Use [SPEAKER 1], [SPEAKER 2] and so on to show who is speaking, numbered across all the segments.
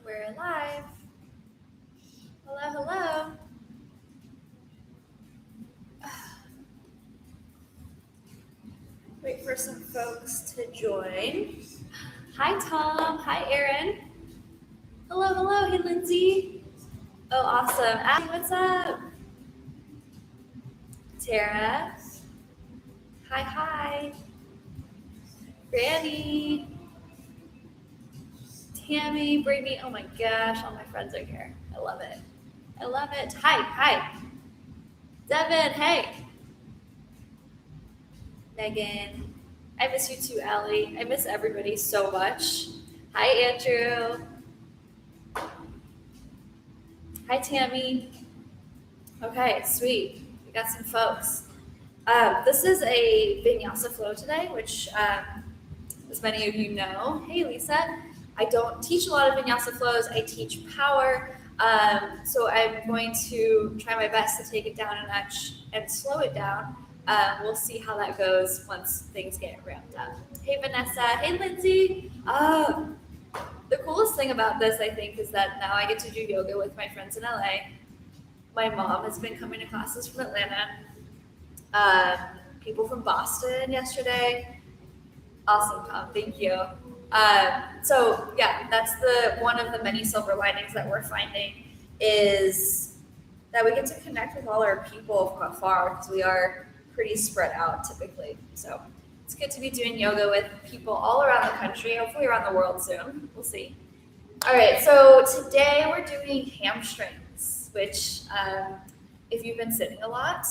[SPEAKER 1] We're live. Hello, hello. Wait for some folks to join. Hi, Tom. Hi, Aaron. Hello, hello. Hey, Lindsay. Oh, awesome. Ashley, what's up? Tara. Hi, hi. Brandy. Tammy, Brittany. Oh my gosh, all my friends are here. I love it. I love it. Hi, hi. Devin, hey. Megan. I miss you too, Allie. I miss everybody so much. Hi, Andrew. Hi, Tammy. Okay, sweet. We got some folks. This is a vinyasa flow today, which, as many of you know, hey, Lisa, I don't teach a lot of vinyasa flows. I teach power. So I'm going to try my best to take it down a notch and slow it down. We'll see how that goes once things get ramped up. Hey, Vanessa. Hey, Lindsay. The coolest thing about this, I think, is that now I get to do yoga with my friends in LA. My mom has been coming to classes from Atlanta. People from Boston yesterday. Awesome, Tom. Thank you. So yeah, that's one of the many silver linings that we're finding is that we get to connect with all our people from afar because we are pretty spread out typically. So it's good to be doing yoga with people all around the country, hopefully around the world soon. We'll see. All right, so today we're doing hamstrings, which if you've been sitting a lot,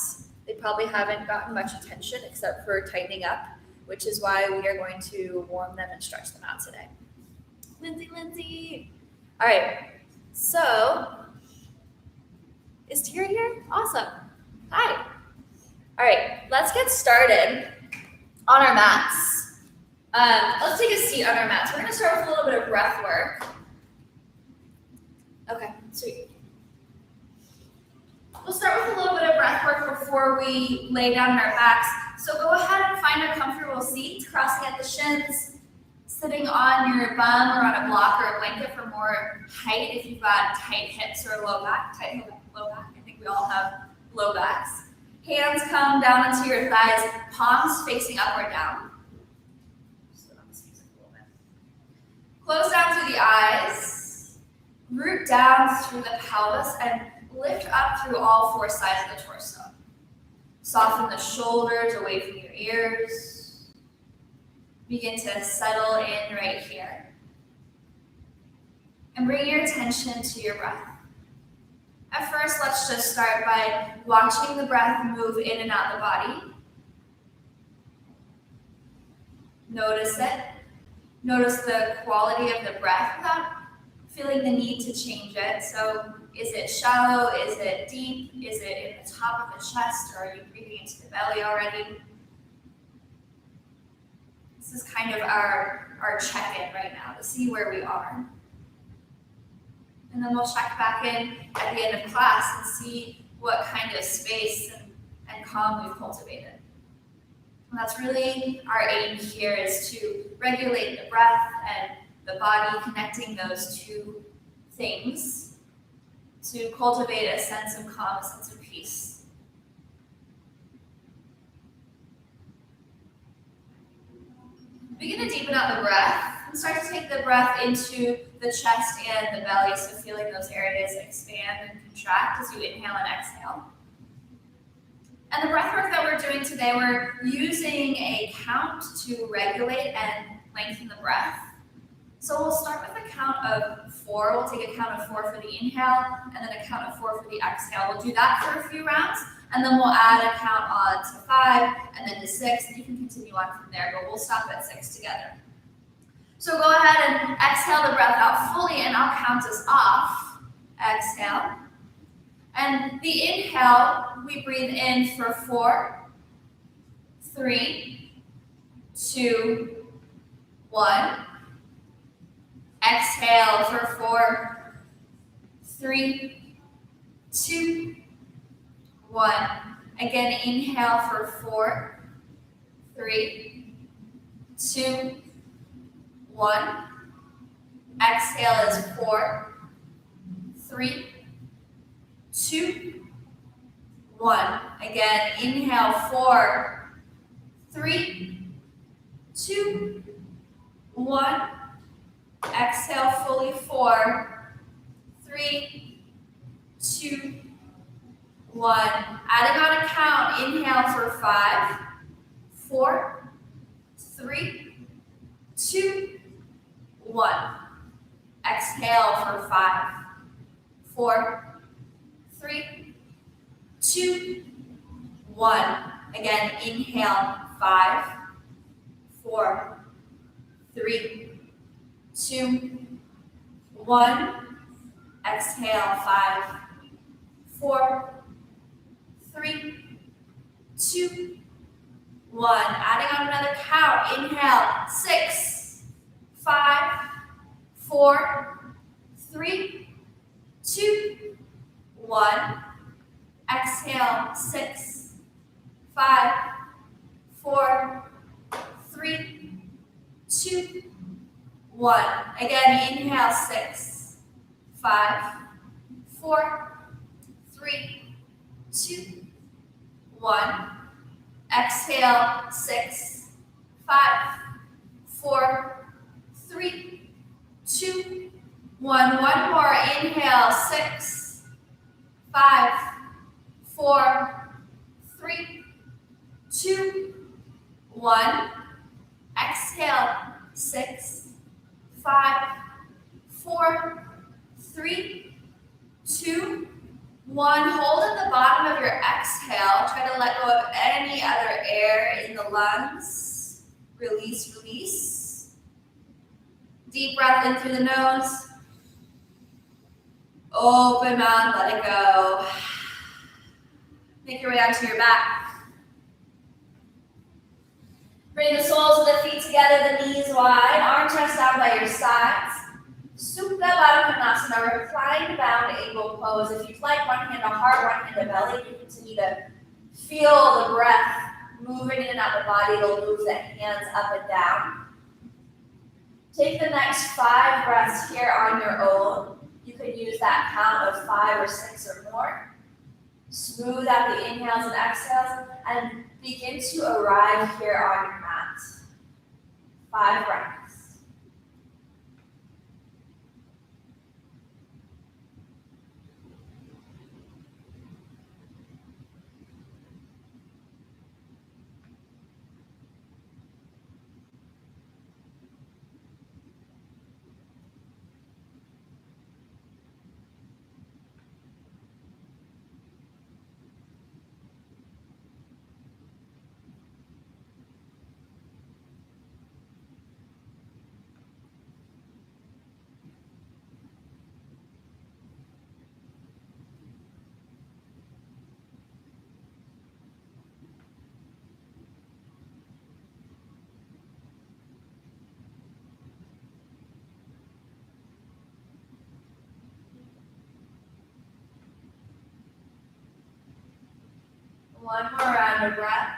[SPEAKER 1] they probably haven't gotten much attention except for tightening up, which is why we are going to warm them and stretch them out today. Lindsay. All right, so is Tira here? Awesome. Hi. All right, let's get started on our mats. Let's take a seat on our mats. We're going to start with a little bit of breath work. Okay, sweet. We'll start with a little bit of breath work before we lay down on our backs. So go ahead and find a comfortable seat, crossing at the shins, sitting on your bum or on a block or a blanket for more height if you've got tight hips or low back. Tight low back. I think we all have low backs. Hands come down into your thighs, palms facing up or down. Close down through the eyes, root down through the pelvis, and lift up through all four sides of the torso. Soften the shoulders away from your ears. Begin to settle in right here. And bring your attention to your breath. At first, let's just start by watching the breath move in and out the body. Notice it. Notice the quality of the breath without feeling the need to change it. So is it shallow? Is it deep? Is it in the top of the chest? Or are you breathing into the belly already? This is kind of our check-in right now to see where we are. And then we'll check back in at the end of class and see what kind of space and calm we've cultivated. And that's really our aim here, is to regulate the breath and the body, connecting those two things to cultivate a sense of calm, a sense of peace. Begin to deepen out the breath and start to take the breath into the chest and the belly, so feeling those areas expand and contract as you inhale and exhale. And the breath work that we're doing today, we're using a count to regulate and lengthen the breath. So we'll start with a count of 4. We'll take a count of 4 for the inhale and then a count of 4 for the exhale. We'll do that for a few rounds, and then we'll add a count on to 5 and then to 6, and you can continue on from there, but we'll stop at 6 together. So go ahead and exhale the breath out fully, and I'll count us off. Exhale. And the inhale, we breathe in for 4, 3, 2, 1. Exhale for 4, 3, 2, 1. Again, inhale for 4, 3, 2, 1. Exhale is 4, 3, 2, 1. Again, inhale, 4, 3, 2, 1. Exhale fully, 4, 3, 2, 1. Adding on a count, inhale for 5, 4, 3, 2, 1. Exhale for 5, 4, 3, 2, 1. Again, inhale, 5, 4, 3, 2, 1. Exhale, 5, 4, 3, 2, 1. Adding on another count. Inhale, 6, 5, 4, 3, 2, 1. Exhale, 6, 5, 4, 3, 2, 1. Again, inhale, 6, 5, 4, 3, 2, 1. Exhale, 6, 5, 4, 3, 2, 1. One more. Inhale, 6, 5, 4, 3, 2, 1. Exhale, 6, 5, 4, 3, 2, 1. Hold at the bottom of your exhale. Try to let go of any other air in the lungs. Release, release. Deep breath in through the nose. Open mouth, let it go. Make your way onto your back. Bring the soles of the feet together, the knees wide, arm chest down by your sides. Supta Baddha Konasana, reclined bound ankle pose. If you'd like, one hand to heart, one hand to belly. You continue to feel the breath moving in and out the body. It'll move the hands up and down. Take the next 5 breaths here on your own. You could use that count of 5 or 6 or more. Smooth out the inhales and exhales and begin to arrive here on your mat. 5 breaths. One more round of breath.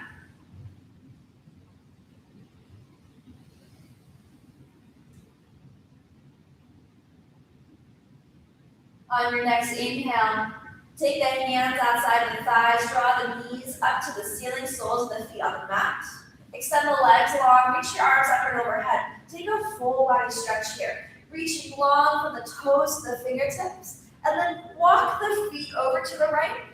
[SPEAKER 1] On your next inhale, take the hands outside the thighs, draw the knees up to the ceiling, soles of the feet on the mat. Extend the legs long, reach your arms up and overhead. Take a full body stretch here. Reaching long from the toes to the fingertips, and then walk the feet over to the right.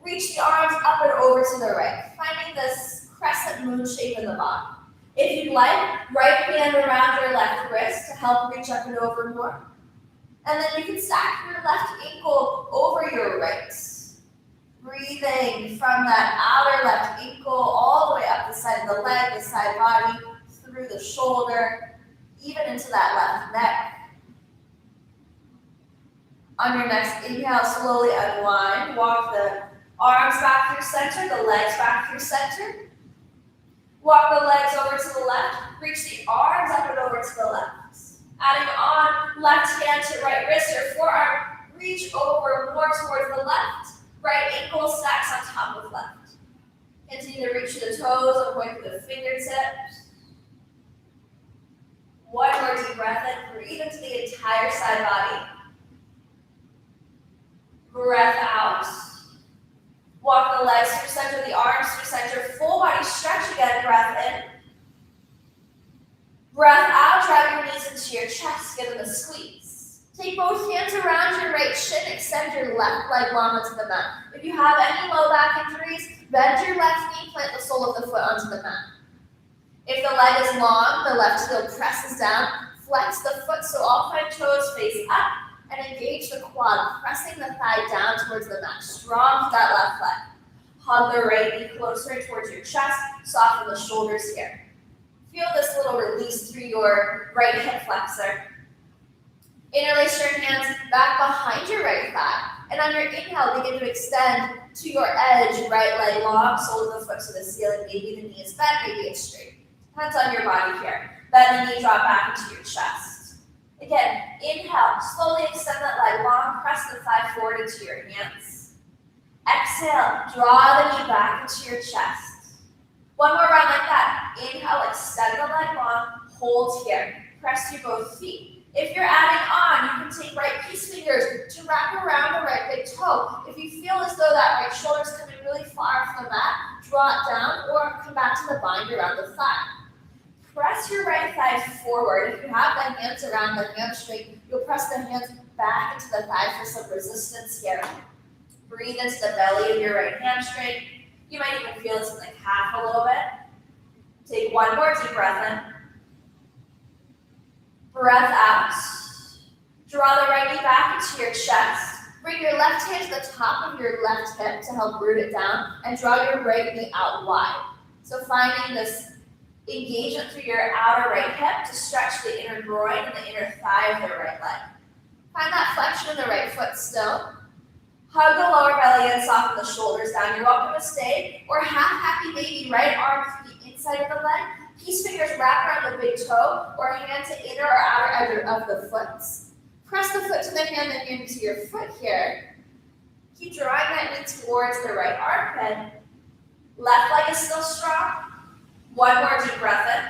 [SPEAKER 1] Reach the arms up and over to the right, finding this crescent moon shape in the bottom. If you'd like, right hand around your left wrist to help reach up and over more. And then you can stack your left ankle over your right. Breathing from that outer left ankle all the way up the side of the leg, the side body, through the shoulder, even into that left neck. On your next inhale, slowly unwind. Walk the arms back through center, the legs back through center. Walk the legs over to the left. Reach the arms up and over to the left. Adding on, left hand to right wrist or forearm. Reach over more towards the left. Right ankle stacks on top of left. Continue to reach the toes and point to the fingertips. One more deep breath in. Breathe into the entire side body. Breath out. Walk the legs through center, the arms through center. Full body stretch again. Breath in. Breath out. Drive your knees into your chest. Give them a squeeze. Take both hands around your right shin. Extend your left leg long onto the mat. If you have any low back injuries, bend your left knee. Plant the sole of the foot onto the mat. If the leg is long, the left heel presses down. Flex the foot so all 5 toes face up. And engage the quad, pressing the thigh down towards the mat. Strong to that left leg. Hug the right knee closer towards your chest. Soften the shoulders here. Feel this little release through your right hip flexor. Interlace your hands back behind your right thigh. And on your inhale, begin to extend to your edge, right leg long, sole of the foot to the ceiling. Maybe the knee is bent, maybe it's straight. Hands on your body here. Bend the knee, drop back into your chest. Again, inhale, slowly extend that leg long, press the thigh forward into your hands. Exhale, draw the knee back into your chest. One more round like that. Inhale, extend the leg long, hold here. Press through both feet. If you're adding on, you can take right peace fingers to wrap around the right big toe. If you feel as though that right shoulder is coming really far from the mat, draw it down or come back to the bind around the thigh. Press your right thigh forward. If you have the hands around the hamstring, you'll press the hands back into the thigh for some resistance here. Breathe into the belly of your right hamstring. You might even feel this in the calf a little bit. Take one more deep breath in. Breath out. Draw the right knee back into your chest. Bring your left hand to the top of your left hip to help root it down and draw your right knee out wide. So finding this engagement through your outer right hip to stretch the inner groin and the inner thigh of the right leg. Find that flexion in the right foot still. Hug the lower belly and soften the shoulders down. You're welcome to stay or half happy baby, right arm to the inside of the leg. Peace fingers wrap around the big toe or hand to inner or outer edge of the foot. Press the foot to the hand and into your foot here. Keep drawing that knee towards the right armpit. Left leg is still strong. One more deep breath in.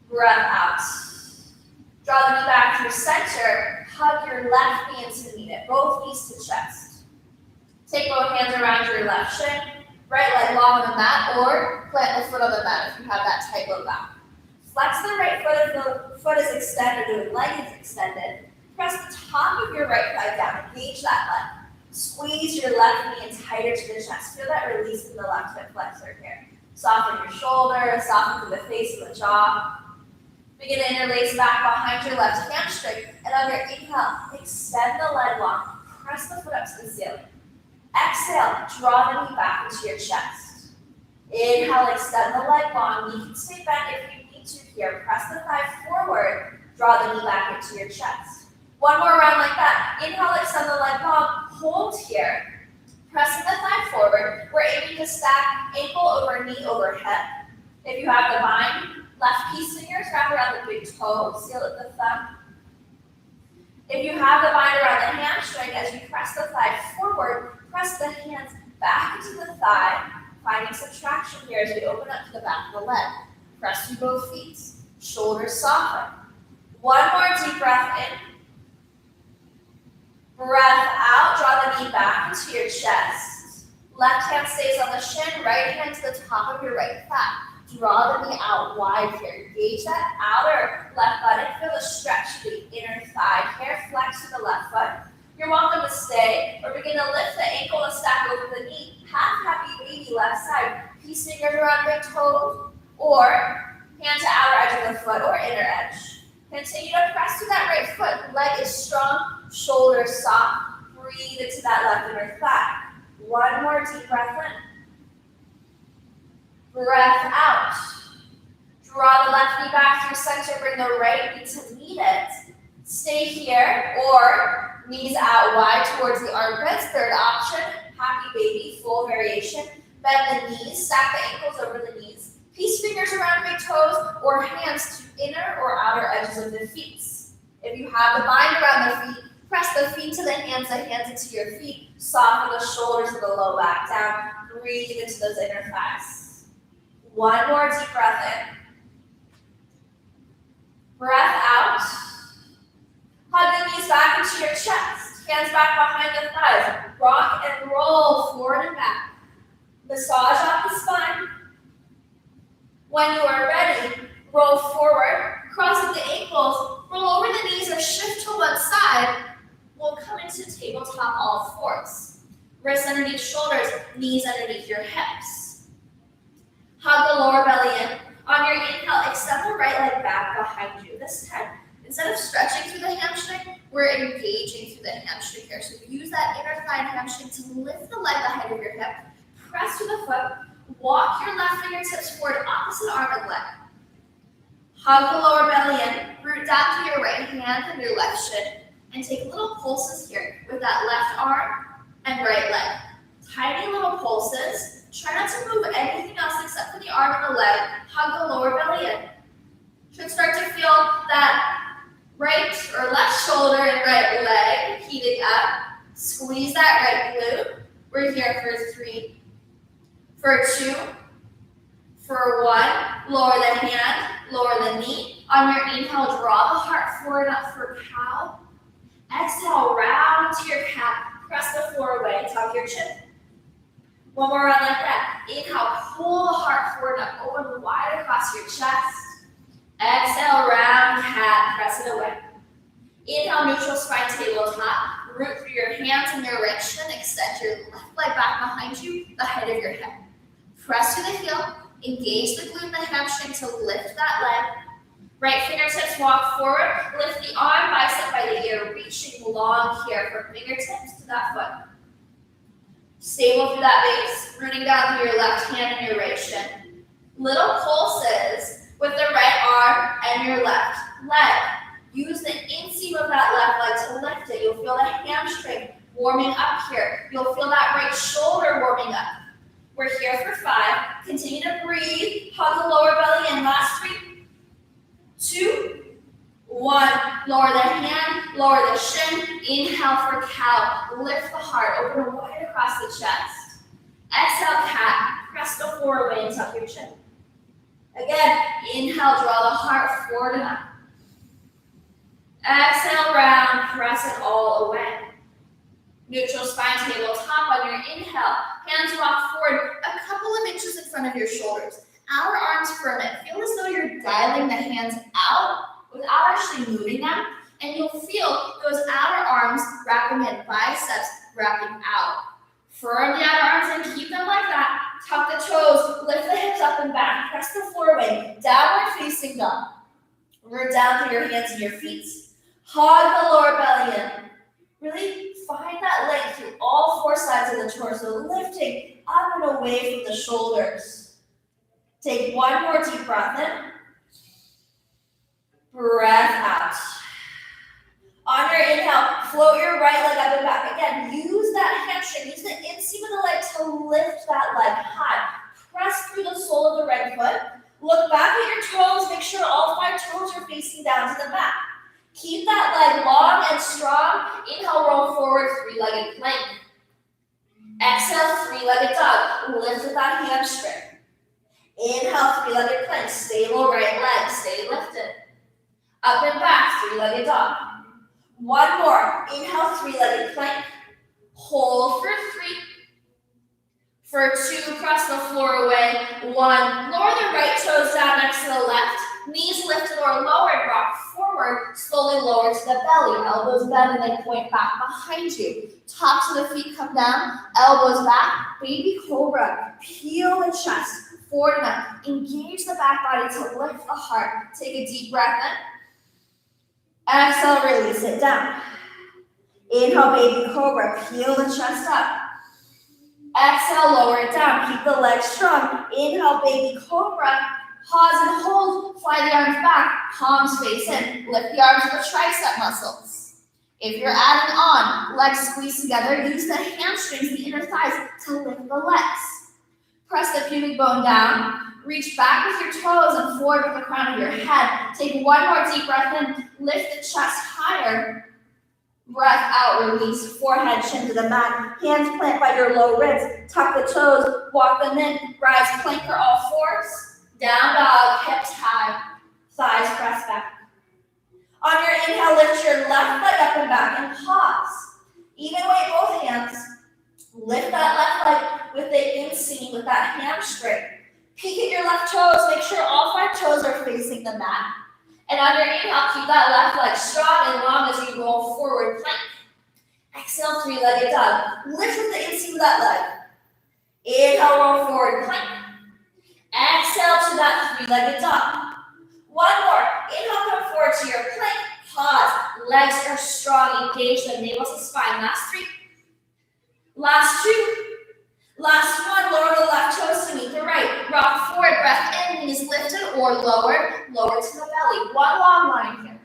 [SPEAKER 1] Breath out. Draw the knee back through center. Hug your left knee into meet it. Both knees to chest. Take both hands around your left shin. Right leg long on the mat or plant the foot on the mat if you have that tight low back. Flex the right foot if the foot is extended or the leg is extended. Press the top of your right thigh down. Engage that leg. Squeeze your left knee in tighter to the chest. Feel that release in the left hip flexor here. Soften your shoulder, soften through the face and the jaw. Begin to interlace back behind your left hamstring. And on your inhale, extend the leg long. Press the foot up to the ceiling. Exhale, draw the knee back into your chest. Inhale, extend the leg long. You can stay bent if you need to here. Press the thigh forward. Draw the knee back into your chest. One more round like that. Inhale, extend the leg long. Hold here. Pressing the thigh forward, we're aiming to stack ankle over knee over hip. If you have the bind, left peace fingers wrap around the big toe, seal at the thumb. If you have the bind around the hamstring, as you press the thigh forward, press the hands back into the thigh, finding some traction here as we open up to the back of the leg. Press through both feet, shoulders soften. One more deep breath in. Breath out, draw the knee back into your chest. Left hand stays on the shin, right hand to the top of your right thigh. Draw the knee out wide here. Engage that outer left buttock. Feel the stretch to the inner thigh here. Flex to the left foot. You're welcome to stay or begin to lift the ankle and stack over the knee. Half happy baby left side. Peace fingers around big toes or hand to outer edge of the foot or inner edge. Continue to press through that right foot. Leg is strong, shoulders soft. Breathe into that left inner thigh. One more deep breath in. Breath out. Draw the left knee back through center. Bring the right knee to meet it. Stay here or knees out wide towards the armpits. Third option, happy baby, full variation. Bend the knees, stack the ankles over the knees. Peace fingers around big toes or hands to inner or outer edges of the feet. If you have the bind around the feet, press the feet to the hands into your feet. Soften the shoulders of the low back down. Breathe into those inner thighs. One more deep breath in. Breath out. Hug the knees back into your chest. Hands back behind the thighs. Rock and roll forward and back. Massage out the spine. When you are ready, roll forward, crossing the ankles, roll over the knees or shift to one side. We'll come into tabletop all fours. Wrists underneath shoulders, knees underneath your hips. Hug the lower belly in. On your inhale, extend the right leg back behind you. This time, instead of stretching through the hamstring, we're engaging through the hamstring here. So use that inner thigh and hamstring to lift the leg the height of your hip. Press to the foot. Walk your left fingertips forward, opposite arm and leg. Hug the lower belly in. Root down to your right hand and your left shin. And take little pulses here with that left arm and right leg. Tiny little pulses. Try not to move anything else except for the arm and the leg. Hug the lower belly in. Should start to feel that right or left shoulder and right leg heating up. Squeeze that right glute. We're here for 3, for 2, for 1. Lower the hand, lower the knee. On your inhale, draw the heart forward up for cow. Exhale, round to your cat. Press the floor away, tuck your chin. One more round like that. Inhale, pull the heart forward up, open wide across your chest. Exhale, round cat, press it away. Inhale, neutral spine, tabletop. Root through your hands and your right shin. Extend your left leg back behind you, the height of your hip. Press to the heel. Engage the glute and the hamstring to lift that leg. Right fingertips walk forward. Lift the arm, bicep by the ear, reaching long here from fingertips to that foot. Stable through that base, rooting down through your left hand and your right shin. Little pulses with the right arm and your left leg. Use the inseam of that left leg to lift it. You'll feel the hamstring warming up here. You'll feel that right shoulder warming up. We're here for 5. Continue to breathe. Hug the lower belly in. Last 3, 2, 1. Lower the hand, lower the shin. Inhale for cow. Lift the heart. Open wide across the chest. Exhale, cat. Press the floor away and tuck your chin. Again, inhale, draw the heart forward and up. Exhale, round. Press it all away. Neutral spine, tabletop on your inhale. Hands walk forward a couple of inches in front of your shoulders. Outer arms firm it. Feel as though you're dialing the hands out without actually moving them. And you'll feel those outer arms wrapping in, biceps wrapping out. Firm the outer arms and keep them like that. Tuck the toes, lift the hips up and back. Press the floor away. Downward facing dog. Root down through your hands and your feet. Hug the lower belly in. Really find that length through all 4 sides of the torso, lifting up and away from the shoulders. Take one more deep breath in. Breath out. On your inhale, float your right leg up and back. Again, use that hamstring, use the inseam of the leg to lift that leg high. Press through the sole of the right foot. Look back at your toes. Make sure all 5 toes are facing down to the mat. Keep that leg long and strong. Inhale, roll forward, 3-legged plank. Exhale, 3-legged dog. Lift with that hamstring. Inhale, 3-legged plank. Stable right leg. Stay lifted. Up and back, 3-legged dog. One more. Inhale, 3-legged plank. Hold for 3. For 2, cross the floor away. 1, lower the right toes down next to the left. Knees lifted or lowered, rock forward, slowly lower to the belly. Elbows bend and then point back behind you. Tops of the feet come down, elbows back, baby cobra. Peel the chest, forward and up. Engage the back body to lift the heart. Take a deep breath in. Exhale, release it down. Inhale, baby cobra. Peel the chest up. Exhale, lower it down. Keep the legs strong. Inhale, baby cobra. Pause and hold. Fly the arms back. Palms face in. Lift the arms to the tricep muscles. If you're adding on, legs squeeze together. Use the hamstrings, the inner thighs, to lift the legs. Press the pubic bone down. Reach back with your toes and forward with the crown of your head. Take one more deep breath in. Lift the chest higher. Breath out, release, forehead, chin to the mat. Hands plant by your low ribs. Tuck the toes, walk them in. Rise, plank or all fours. Down dog, hips high. Thighs press back. Inhale, lift your left leg up and back and pause. Even weight both hands. Lift that left leg with the inseam, with that hamstring. Peek at your left toes. Make sure all 5 toes are facing the mat. And on your inhale, keep that left leg strong and long as you roll forward plank. Exhale, 3-legged dog. Lift with the inseam of that leg. Inhale, roll forward plank. Exhale to that 3-legged dog. One more. Inhale, come forward to your plank. Pause. Legs are strong. Engage the navel to spine. Last 3. Last 2. Last 1. Lower the left toes to meet the right. Rock forward. Breath in. Knees lifted or lowered. Lower to the belly. One long line here.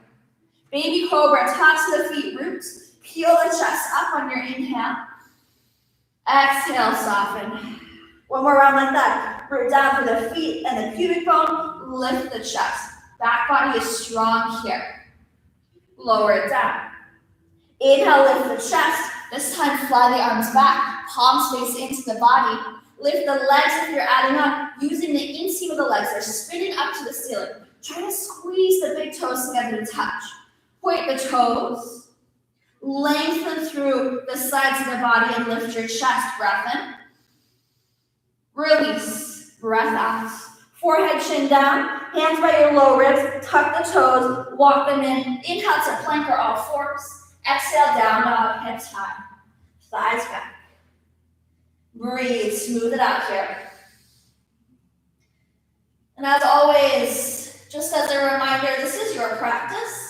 [SPEAKER 1] Baby cobra. Tops to the feet. Roots. Peel the chest up on your inhale. Exhale, soften. One more round like that. Root down for the feet and the pubic bone. Lift the chest. Back body is strong here. Lower it down. Inhale, lift the chest. This time, fly the arms back. Palms face into the body. Lift the legs if you're adding on. Using the inseam of the legs. They're spinning up to the ceiling. Try to squeeze the big toes together to touch. Point the toes. Lengthen through the sides of the body and lift your chest. Breath in. Release. Breath out. Forehead, chin down. Hands by your low ribs. Tuck the toes. Walk them in. Inhale to plank or all fours. Exhale, down dog. Hips high. Thighs back. Breathe. Smooth it out here. And as always, just as a reminder, this is your practice.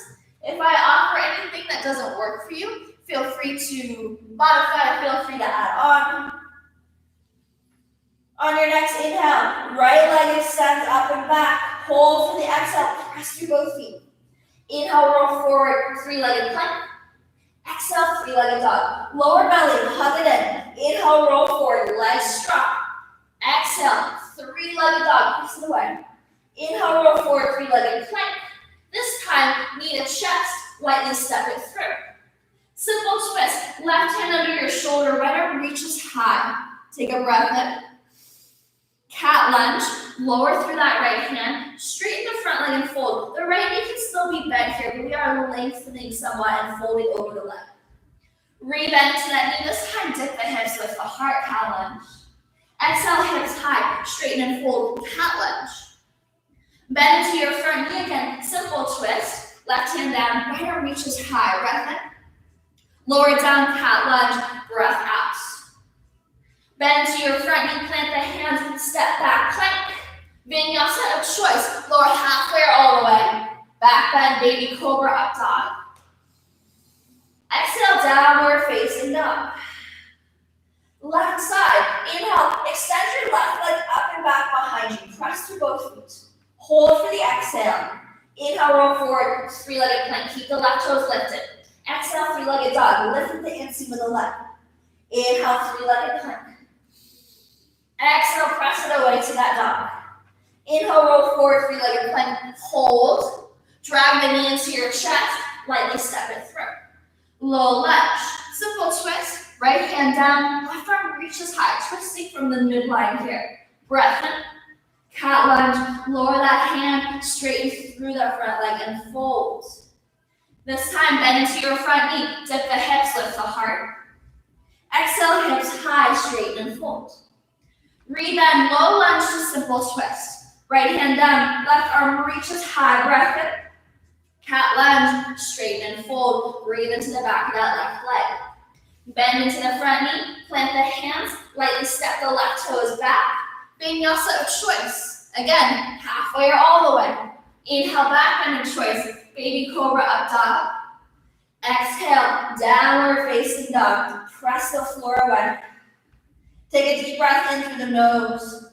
[SPEAKER 1] If I offer anything that doesn't work for you, feel free to modify, feel free to add on. On your next inhale, right leg extends up and back. Hold for the exhale, press through both feet. Inhale, roll forward, 3-legged plank. Exhale, 3-legged dog. Lower belly, hug it in. Inhale, roll forward, legs strong. Exhale, 3-legged dog, press it away. Inhale, roll forward, 3-legged plank. This time, knee to chest, lightly step it through. Simple twist, left hand under your shoulder, right arm reaches high. Take a breath in. Cat lunge, lower through that right hand, straighten the front leg and fold. The right knee can still be bent here, but we are lengthening somewhat and folding over the leg. Rebend to that knee, this time dip the hips with the heart, cat lunge. Exhale, hips high, straighten and fold, cat lunge. Bend into your front knee again, simple twist. Left hand down, right arm reaches high, breath in. Lower down, cat lunge, breath out. Bend to your front knee, plant the hands, step back, plank. Vinyasa of choice, lower halfway or all the way. Back bend, baby cobra, up dog. Exhale, downward facing dog. Left side, inhale, extend your left leg up and back behind you. Press through both feet. Hold for the exhale. Inhale, roll forward, 3-legged plank. Keep the left toes lifted. Exhale, 3-legged dog. Lift the inseam of the leg. Inhale, 3-legged plank. Exhale, press it away to that dog. Inhale, roll forward, 3-legged plank. Hold. Drag the knee into your chest. Lightly step it through. Low lunge. Simple twist. Right hand down. Left arm reaches high. Twisting from the midline here. Breath in. Cat lunge, lower that hand, straighten through that front leg and fold. This time, bend into your front knee, dip the hips, lift the heart. Exhale, hips high, straighten and fold. Rebend, low lunge to simple twist. Right hand down, left arm reaches high, breath in. Cat lunge, straighten and fold. Breathe into the back of that left leg. Bend into the front knee, plant the hands, lightly step the left toes back. Vinyasa of choice. Again, halfway or all the way. Inhale, back bend of choice. Baby cobra, up dog. Exhale, downward facing dog. Press the floor away. Take a deep breath in through the nose.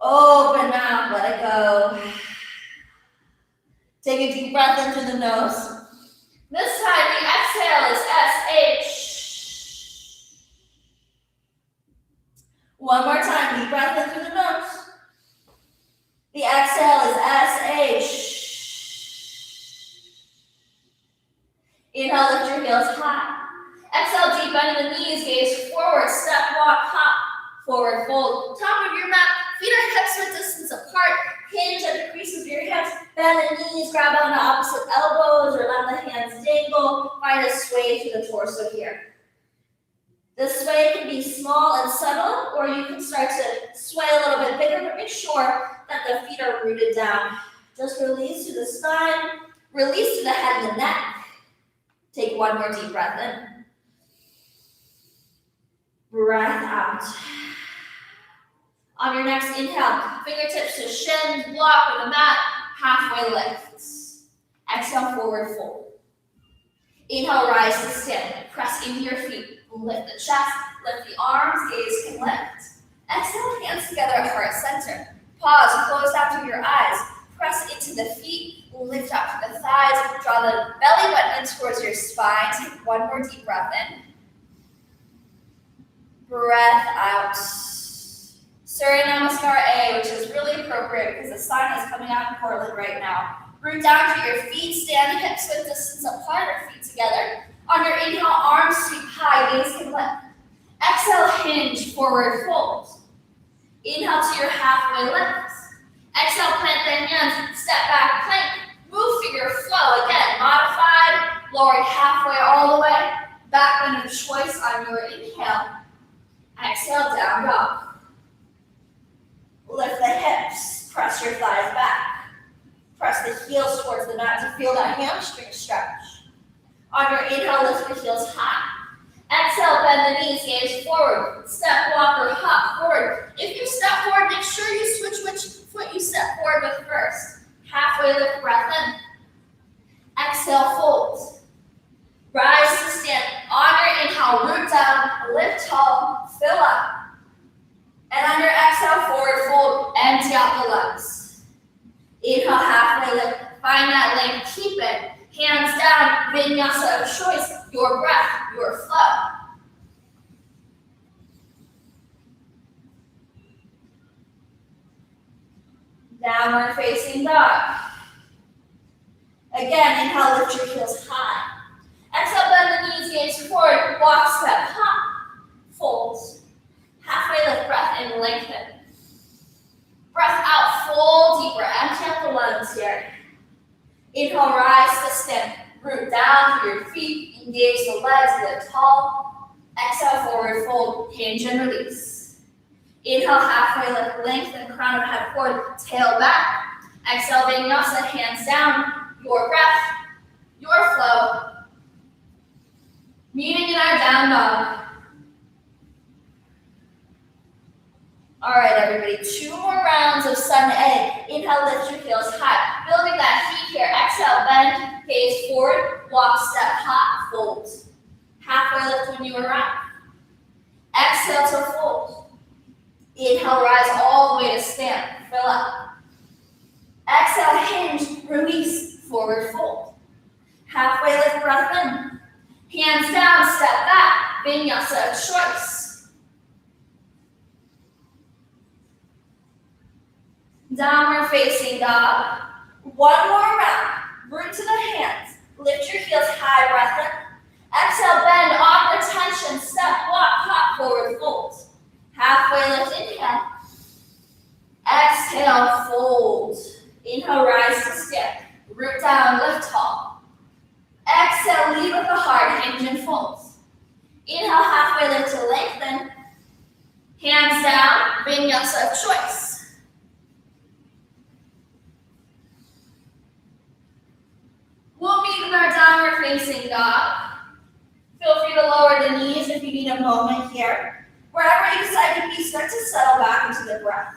[SPEAKER 1] Open mouth, let it go. Take a deep breath in through the nose. This time, the exhale is S-H. One more time, deep breath in through the nose. The exhale is S-H. Inhale, lift your heels high. Exhale, deep bend in the knees, gaze forward, step, walk, hop, forward fold. Top of your mat, feet are hips width distance apart. Hinge at the creases of your hips.
[SPEAKER 2] Bend the knees, grab on the opposite elbows, or let the hands dangle. Find a sway to the torso here. The sway can be small and subtle, or you can start to sway a little bit bigger, but make sure that the feet are rooted down. Just release to the spine, release to the head and the neck. Take one more deep breath in. Breath out. On your next inhale, fingertips to shins, block with the mat, halfway lifts. Exhale, forward fold. Inhale, rise to stand. Press into your feet. Lift the chest, lift the arms, gaze can lift. Exhale, hands together at heart center. Pause, close down through your eyes. Press into the feet, lift out to the thighs, draw the belly button towards your spine. Take one more deep breath in. Breath out. Surya Namaskar A, which is really appropriate because the sun is coming out in Portland right now. Root down to your feet, stand hips width distance apart, or feet together. On your inhale, arms sweep high, gaze can lift. Exhale, hinge, forward fold. Inhale to your halfway lift. Exhale, plant the hands, step back, plank. Move through your flow. Again, modified, lowering halfway all the way. Back bend of choice on your inhale. Exhale, down dog. Lift the hips, press your thighs back. Press the heels towards the mat to feel that hamstring stretch. On your inhale, lift the heels high. Exhale, bend the knees, gaze forward. Step, walk, or hop forward. If you step forward, make sure you switch which foot you step forward with first. Halfway lift, breath in. Exhale, fold. Rise to stand. On your inhale, root down, lift tall, fill up. And on your exhale, forward fold, empty out the legs. Inhale, halfway lift. Find that length, keep it. Hands down, vinyasa of choice, your breath, your flow. Downward facing dog. Again, inhale, lift your heels high. Exhale, bend the knees, gaze forward, walk, step, hop, fold. Halfway lift, breath in, lengthen. Breath out, fold deeper, empty out the lungs here. Inhale, rise to stand. Root down through your feet, engage the legs, lift tall. Exhale, forward fold, hinge and release. Inhale, halfway lift, lengthen, crown of head forward, tail back. Exhale, vinyasa, hands down, your breath, your flow. Meeting in our down dog. All right, everybody, 2 more rounds of sun A. Inhale, lift your heels high. Building that heat here. Exhale, bend, gaze forward, walk, step, hop, fold. Halfway lift when you arrive. Exhale to fold. Inhale, rise all the way to stand. Fill up. Exhale, hinge, release, forward fold. Halfway lift, breath in. Hands down, step back. Vinyasa of choice. Downward facing dog. 1 more round. Root to the hands. Lift your heels high, breath in. Exhale, bend, on retention, step, walk, hop, forward fold. Halfway lift, inhale. Exhale, fold. Inhale, rise to stand. Root down, lift tall. Exhale, lead with the heart, hinge and fold. Inhale, halfway lift to lengthen. Hands down, vinyasa of choice. We'll meet in our downward facing dog. Feel free to lower the knees if you need a moment here. Wherever you decide to be, start to settle back into the breath.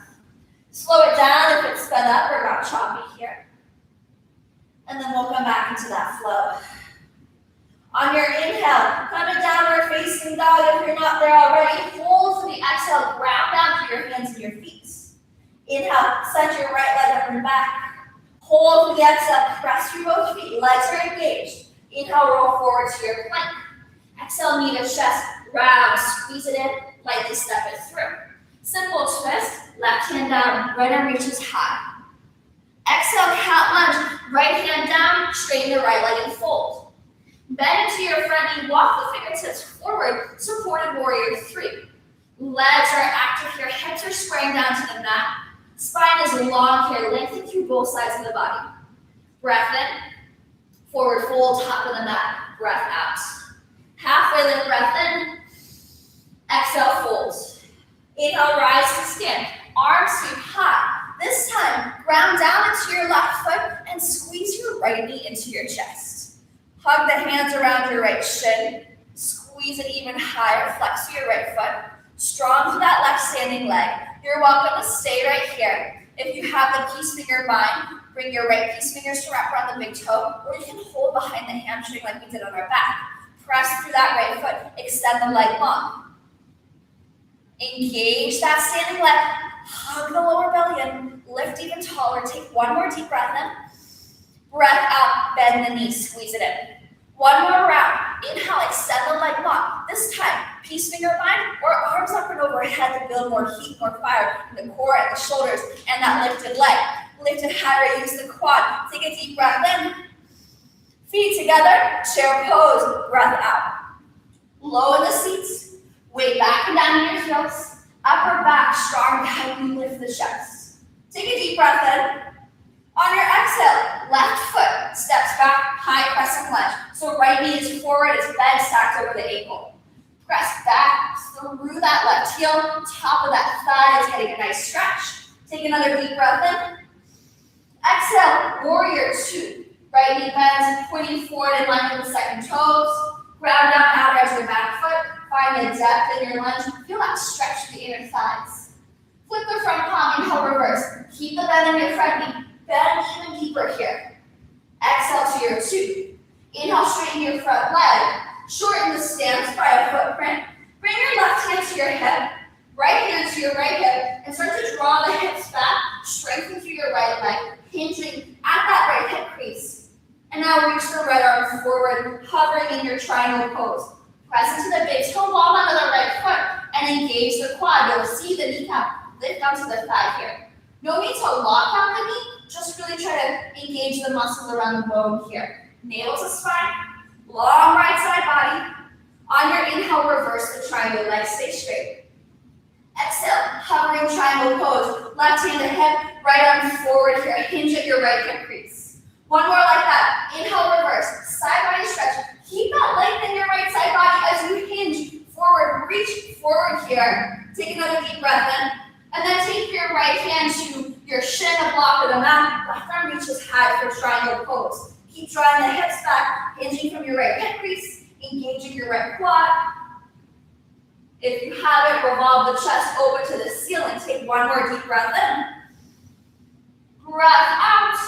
[SPEAKER 2] Slow it down if it's sped up or got choppy here. And then we'll come back into that flow. On your inhale, come to downward facing dog. If you're not there already, hold for the exhale, ground down through your hands and your feet. Inhale, send your right leg up and back. Hold for the exhale, press through both feet, legs are engaged. Inhale, roll forward to your plank. Exhale, knee to chest, round, squeeze it in, lightly step it through. Simple twist, left hand down, right arm reaches high. Exhale, cat lunge, right hand down, straighten the right leg and fold. Bend into your front knee, walk the fingertips forward, supported warrior 3. Legs are active here, hips are squaring down to the mat. Spine is long here, lengthen through both sides of the body. Breath in. Forward fold, top of the mat. Breath out. Halfway lift, breath in. Exhale, fold. Inhale, rise to stand. Arms sweep high. This time, ground down into your left foot and squeeze your right knee into your chest. Hug the hands around your right shin. Squeeze it even higher. Flex your right foot. Strong to that left standing leg. You're welcome to stay right here. If you have the peace finger bind, bring your right peace fingers to wrap around the big toe, or you can hold behind the hamstring like we did on our back. Press through that right foot. Extend the leg long. Engage that standing leg. Hug the lower belly in. Lift even taller. Take one more deep breath in. Breath out. Bend the knees. Squeeze it in. One more round. Inhale. Extend the leg long. This time, peace finger bind or arms up and overhead to build more heat, more fire in the core and the shoulders and that lifted leg. Lifted higher. Use the quad. Take a deep breath in. Feet together. Chair pose. Breath out. Low in the seats. Weight back and down in your heels. Upper back strong to help you lift the chest. Take a deep breath in. On your exhale, left foot steps back, high crescent lunge. So right knee is forward, it's bent, stacked over the ankle. Press back through that left heel. Top of that thigh is getting a nice stretch. Take another deep breath in. Exhale, warrior two. Right knee bends, pointing forward in line with the second toes. Ground down, outer edge of your back foot. Find a depth in your lunge. Feel that stretch through the inner thighs. Flip the front palm, inhale, reverse. Keep the bend in your front knee. Bend even deeper here. Exhale to your two. Inhale, straighten your front leg. Shorten the stance by a footprint. Bring your left hand to your hip. Right hand to your right hip. And start to draw the hips back. Strengthen through your right leg. Hinging at that right hip crease. And now reach the right arm forward, hovering in your triangle pose. Press into the big toe ball onto the right foot and engage the quad. You'll see the kneecap lift onto the thigh here. No need to lock out the knee, just really try to engage the muscles around the bone here. Navel to spine, long right side body. On your inhale, reverse the triangle, legs stay straight. Exhale, hovering triangle pose. Left hand to hip, right arm forward here. Hinge at your right hip crease. One more like that. Inhale, reverse, side body stretch. Keep that length in your right side body as you hinge forward. Reach forward here. Take another deep breath in. And then take your right hand to your shin, a block of the mat. Left arm reaches high for triangle pose. Keep drawing the hips back, hinging from your right hip crease, engaging your right quad. If you have it, revolve the chest open to the ceiling. Take one more deep breath in. Breath out.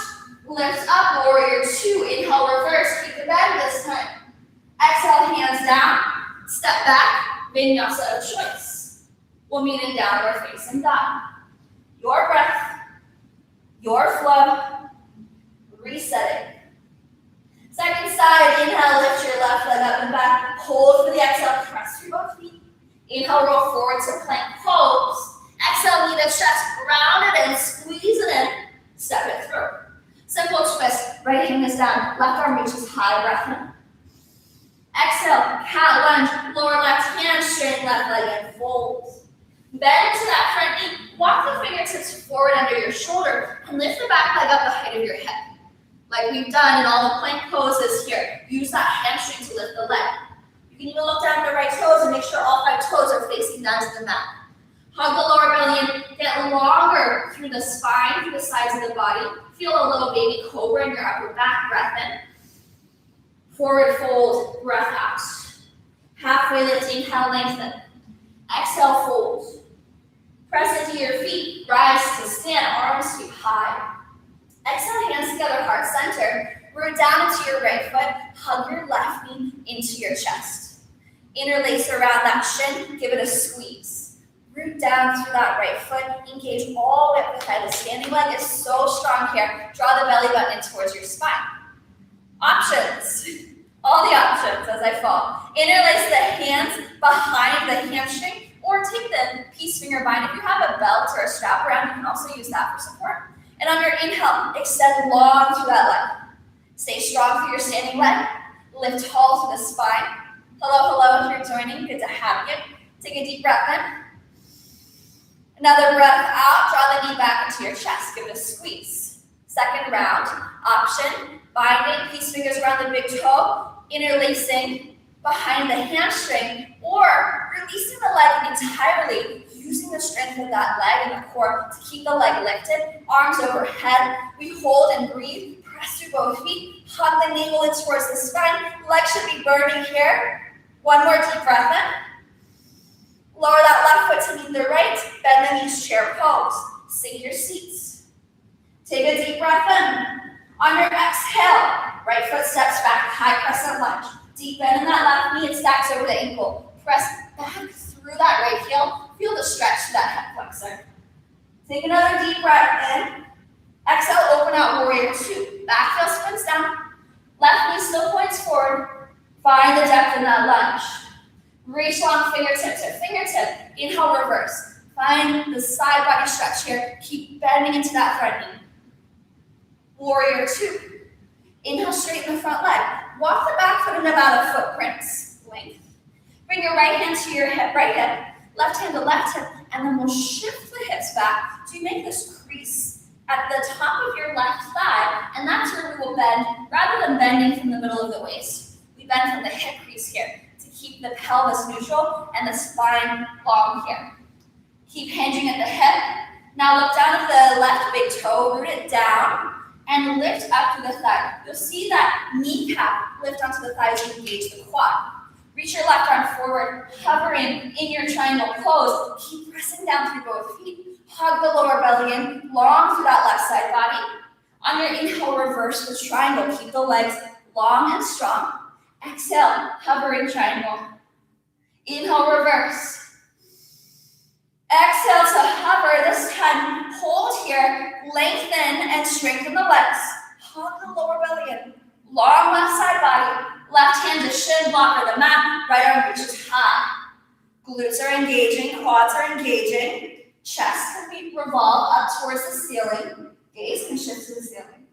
[SPEAKER 2] Lift up, warrior two. Inhale, reverse. Keep the bend this time. Exhale, hands down. Step back. Vinyasa of choice. We'll meet in downward facing dog. Your breath, your flow. Resetting. Second side, inhale, lift your left leg up and back. Hold for the exhale, press through both feet. Inhale, roll forward to plank pose. Exhale, knee to chest, round it in, squeeze it in, step it through. Simple twist, right hand is down, left arm reaches high, breath in. Exhale, cat lunge, lower left hand, straighten left leg and fold. Bend into that front knee, walk the fingertips forward under your shoulder, and lift the back leg up the height of your head. Like we've done in all the plank poses here, use that hamstring to lift the leg. You can even look down at the right toes and make sure all 5 toes are facing down to the mat. Hug the lower belly in, get longer through the spine, through the sides of the body. Feel a little baby cobra in your upper back, breath in. Forward fold, breath out. Halfway lift, inhale, lengthen. Exhale, fold. Press into your feet, rise to stand, arms sweep high. Exhale, hands together, heart center. Root down into your right foot, hug your left knee into your chest. Interlace around that shin, give it a squeeze. Root down through that right foot, engage all the way up the head. The standing leg is so strong here. Draw the belly button in towards your spine. Options. All the options as I fall. Interlace the hands behind the hamstring or take the peace finger bind. If you have a belt or a strap around, you can also use that for support. And on your inhale, extend long through that leg. Stay strong through your standing leg. Lift tall through the spine. Hello, hello, if you're joining, good to have you. Take a deep breath in. Another breath out, draw the knee back into your chest, give it a squeeze. Second round, option, binding, peace fingers around the big toe, interlacing behind the hamstring, or releasing the leg entirely, using the strength of that leg and the core to keep the leg lifted, arms overhead. We hold and breathe, press through both feet, hug the navel in towards the spine. Leg should be burning here. One more deep breath in. Lower that left foot to meet the right, bend the knees, chair pose. Sink your seats. Take a deep breath in. On your exhale, right foot steps back, high crescent lunge. Deep bend in that left knee and stacks over the ankle. Press back through that right heel. Feel the stretch to that hip flexor. Take another deep breath in. Exhale, open out, warrior two. Back heel spins down. Left knee still points forward. Find the depth in that lunge. Reach long fingertip to fingertip. Inhale, reverse. Find the side body stretch here. Keep bending into that front knee. Warrior two. Inhale, straighten the front leg. Walk the back foot in about a footprint's length. Bring your right hand to your hip, right hip. Left hand to left hip. And then we'll shift the hips back to make this crease at the top of your left thigh. And that's where we will bend, rather than bending from the middle of the waist. We bend from the hip crease here to keep the pelvis neutral and the spine long here. Keep hinging at the hip. Now look down at the left big toe, root it down, and lift up to the thigh. You'll see that kneecap lift onto the thighs and engage the quad. Reach your left arm forward, hovering in your triangle pose. Keep pressing down through both feet. Hug the lower belly in, long through that left side body. On your inhale, reverse the triangle. Keep the legs long and strong. Exhale, hovering triangle. Inhale, reverse. Exhale to hover. This time, hold here. Lengthen and strengthen the legs. Hug the lower belly in. Long left side body. Left hand to shin block or the mat. Right arm reaches high. Glutes are engaging. Quads are engaging. Chest can be revolved up towards the ceiling. Gaze can shift to the ceiling.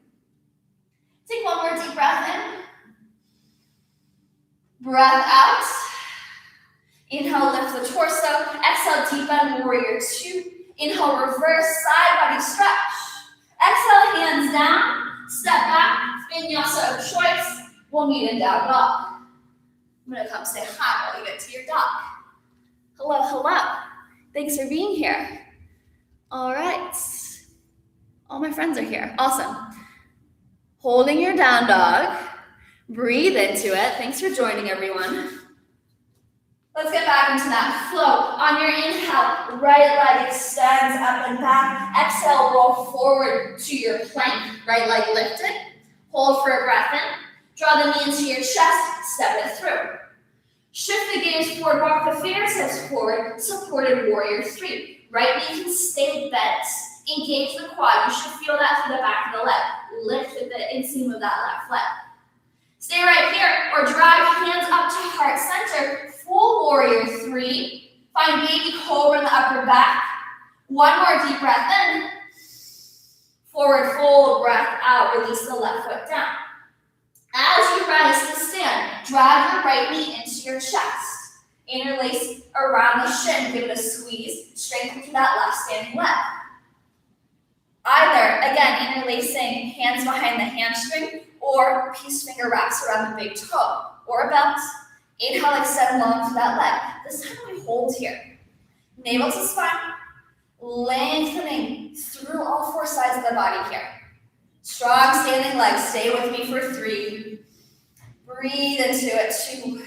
[SPEAKER 2] Take one more deep breath in. Breath out. Inhale, lift the torso. Exhale, deep bend, warrior two. Inhale, reverse side body stretch. Exhale, hands down. Step back, vinyasa of choice. We'll meet in down dog. I'm gonna come say hi while you get to your dog. Hello, hello. Thanks for being here. All right. All my friends are here. Awesome. Holding your down dog. Breathe into it. Thanks for joining, everyone. Let's get back into that flow. On your inhale, right leg extends up and back. Exhale, roll forward to your plank. Right leg lifted. Hold for a breath in. Draw the knee into your chest. Step it through. Shift the gaze forward. Walk the fingertips forward. Supported warrior three. Right knee can stay bent. Engage the quad. You should feel that through the back of the leg. Lift at the inseam of that left leg. Stay right here or drive hands up to heart center. Full warrior three. Find baby cobra in the upper back. One more deep breath in. Forward fold, breath out. Release the left foot down. As you rise to stand, drive your right knee into your chest. Interlace around the shin. Give it a squeeze. Strengthen through that left standing leg. Either, again, interlacing hands behind the hamstring or peace finger wraps around the big toe or a belt. Inhale, extend long to that leg. This time we hold here. Navel to spine, lengthening through all four sides of the body here. Strong standing legs. Stay with me for three. Breathe into it. 2,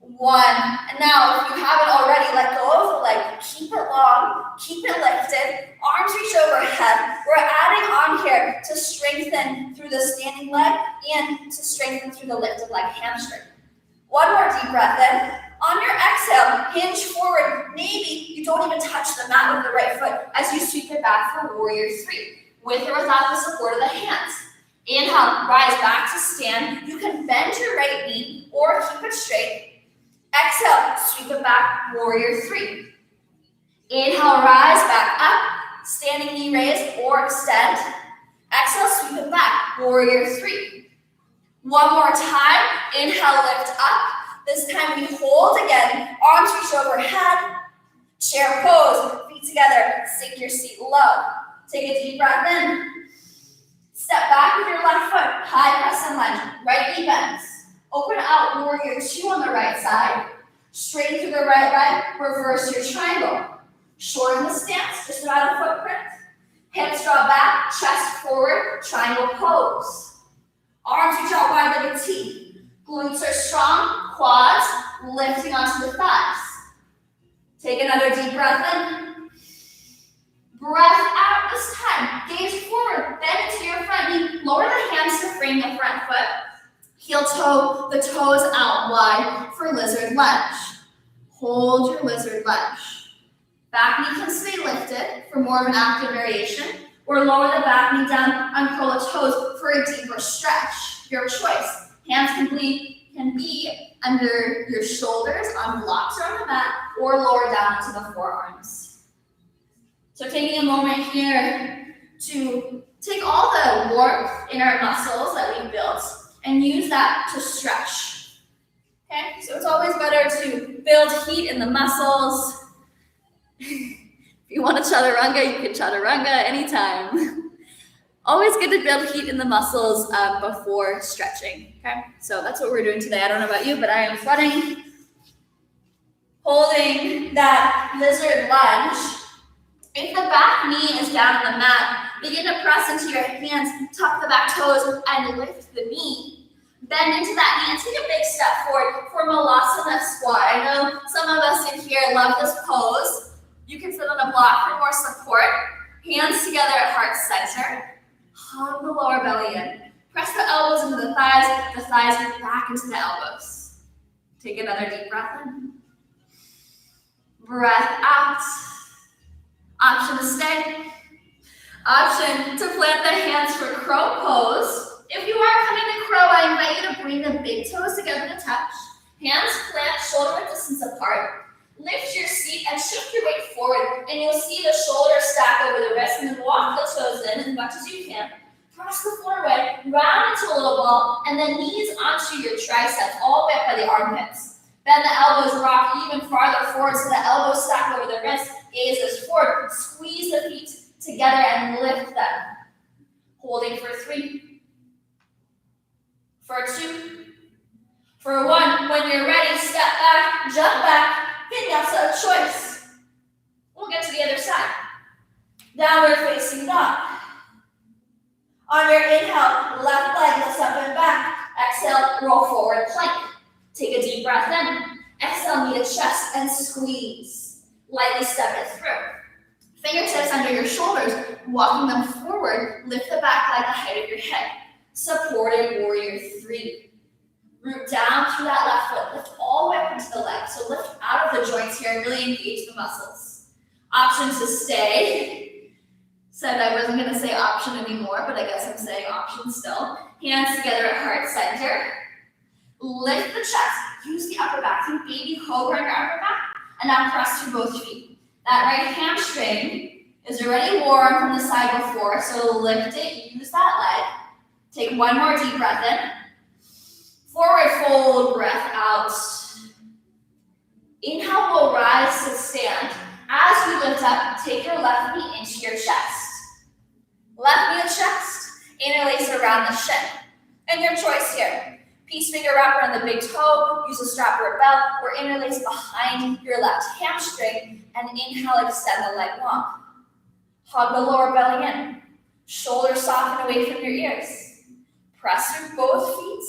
[SPEAKER 2] 1. And now, if you haven't already, let go of the leg. Keep it long. Keep it lifted. Arms reach overhead. We're adding on here to strengthen through the standing leg and to strengthen through the lifted leg hamstring. One more deep breath in. On your exhale, hinge forward. Maybe you don't even touch the mat with the right foot as you sweep it back for warrior three, with or without the support of the hands. Inhale, rise back to stand. You can bend your right knee or keep it straight. Exhale, sweep it back, warrior three. Inhale, rise back up, standing knee raise or extend. Exhale, sweep it back, warrior three. One more time, inhale, lift up. This time we hold again, arms reach overhead. Chair pose, feet together, sink your seat low. Take a deep breath in. high press and lunge. Right knee bends. Open out warrior 2 on the right side. Straighten through the right leg. Reverse your triangle. Shorten the stance, just about a footprint. Hips draw back, chest forward, triangle pose. Arms reach out wide like a T. Glutes are strong, quads lifting onto the thighs. Take another deep breath in. Breath out this time. Gaze forward, bend into your front knee. Lower the hands to frame the front foot. Heel toe, the toes out wide for lizard lunge. Hold your lizard lunge. Back knee can stay lifted for more of an active variation, or lower the back knee down, uncurl the toes for a deeper stretch. Your choice. Hands can be under your shoulders on blocks or on the mat, or lower down into the forearms. So taking a moment here to take all the warmth in our muscles that we built and use that to stretch. Okay, so it's always better to build heat in the muscles. If you want to chaturanga, you can chaturanga anytime. Always good to build heat in the muscles before stretching. Okay, so that's what we're doing today. I don't know about you, but I am sweating. Holding that lizard lunge. If the back knee is down on the mat, begin to press into your hands, tuck the back toes, and lift the knee. Bend into that knee and take a big step forward for Malasana squat. I know some of us in here love this pose. You can sit on a block for more support. Hands together at heart center. Hug the lower belly in. Press the elbows into the thighs back into the elbows. Take another deep breath in. Breath out. Option to stay. Option to plant the hands for crow pose. If you are coming to crow, I invite you to bring the big toes together to touch. Hands plant, shoulder width distance apart. Lift your seat and shift your weight forward, and you'll see the shoulders stack over the wrist, and then walk the toes in as much as you can. Press the floor away, round into a little ball, and then knees onto your triceps, all the way up by the armpits. Bend the elbows, rock even farther forward so the elbows stack over the wrist, gazes forward. Squeeze the feet together and lift them. Holding for 3, for 2, for 1. When you're ready, step back, jump back, vinyasa of choice. We'll get to the other side. Downward facing dog. On your inhale, left leg lifts up and back. Exhale, roll forward plank. Take a deep breath in. Exhale, knee to chest and squeeze. Lightly step it through. Fingertips under your shoulders, walking them forward. Lift the back leg the height of your head. Supported warrior 3. Root down through that left foot. Lift all the way up into the leg. So lift out of the joints here and really engage the muscles. Option to stay. Said I wasn't going to say option anymore, but I guess I'm saying option still. Hands together at heart center. Lift the chest. Use the upper back. Think baby cobra in your upper back. And now press through both feet. That right hamstring is already warm from the side before, so lift it. Use that leg. Take one more deep breath in. Forward fold, breath out. Inhale, we'll rise to stand. As we lift up, take your left knee into your chest. Left knee to chest, interlace around the shin. And your choice here. Peace finger wrap around the big toe, use a strap or a belt, or interlace behind your left hamstring, and inhale, extend the leg long. Hug the lower belly in. Shoulders soften away from your ears. Press through both feet.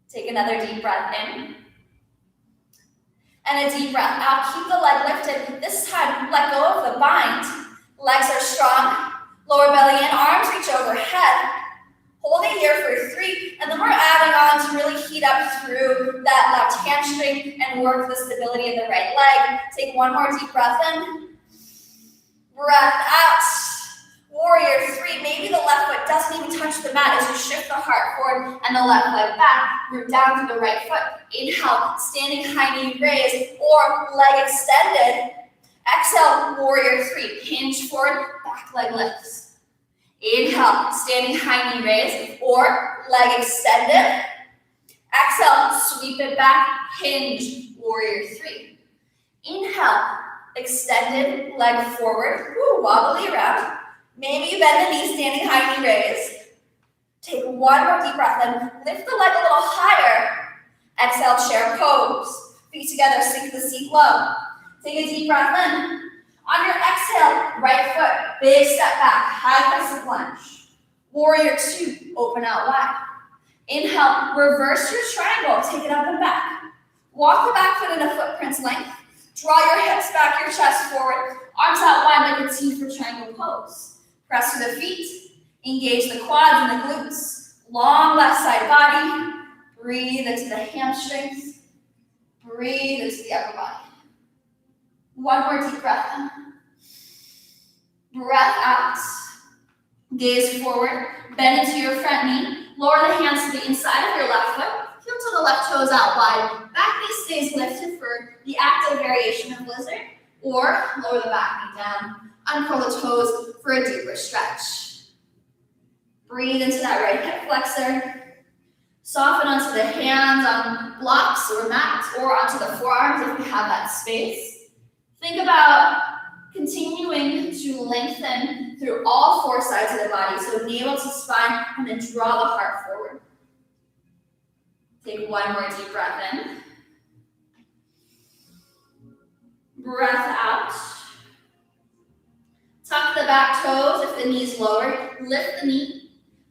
[SPEAKER 2] Take another deep breath in. And a deep breath out. Keep the leg lifted. This time, let go of the bind. Legs are strong. Lower belly in, arms reach overhead. Holding here for 3, and then we're adding on to really heat up through that left hamstring and work the stability of the right leg. Take one more deep breath in. Breath out. Warrior 3, maybe the left foot doesn't even touch the mat as you shift the heart forward and the left leg back. Root down to the right foot. Inhale, standing high knee raise or leg extended. Exhale, warrior 3, hinge forward, back leg lifts. Inhale, standing high knee raise or leg extended. Exhale, sweep it back, hinge, warrior 3. Inhale, extended leg forward, wobbly around. Maybe you bend the knee, standing high knee raise. Take one more deep breath in. Lift the leg a little higher. Exhale, chair pose. Feet together, sink the seat low. Take a deep breath in. On your exhale, right foot, big step back, high crescent lunge. Warrior two, open out wide. Inhale, reverse your triangle, take it up and back. Walk the back foot in a footprint's length. Draw your hips back, your chest forward. Arms out wide like a T for triangle pose. Press through the feet. Engage the quads and the glutes. Long left side body. Breathe into the hamstrings. Breathe into the upper body. One more deep breath in. Breath out. Gaze forward. Bend into your front knee. Lower the hands to the inside of your left foot. Heel to the left toes out wide. Back knee stays lifted for the active variation of lizard. Or lower the back knee down. Uncurl the toes for a deeper stretch. Breathe into that right hip flexor. Soften onto the hands on blocks or mats or onto the forearms if you have that space. Think about continuing to lengthen through all four sides of the body. So navel to spine and then draw the heart forward. Take one more deep breath in. Breath out. Tuck the back toes if the knee's lowered. Lift the knee.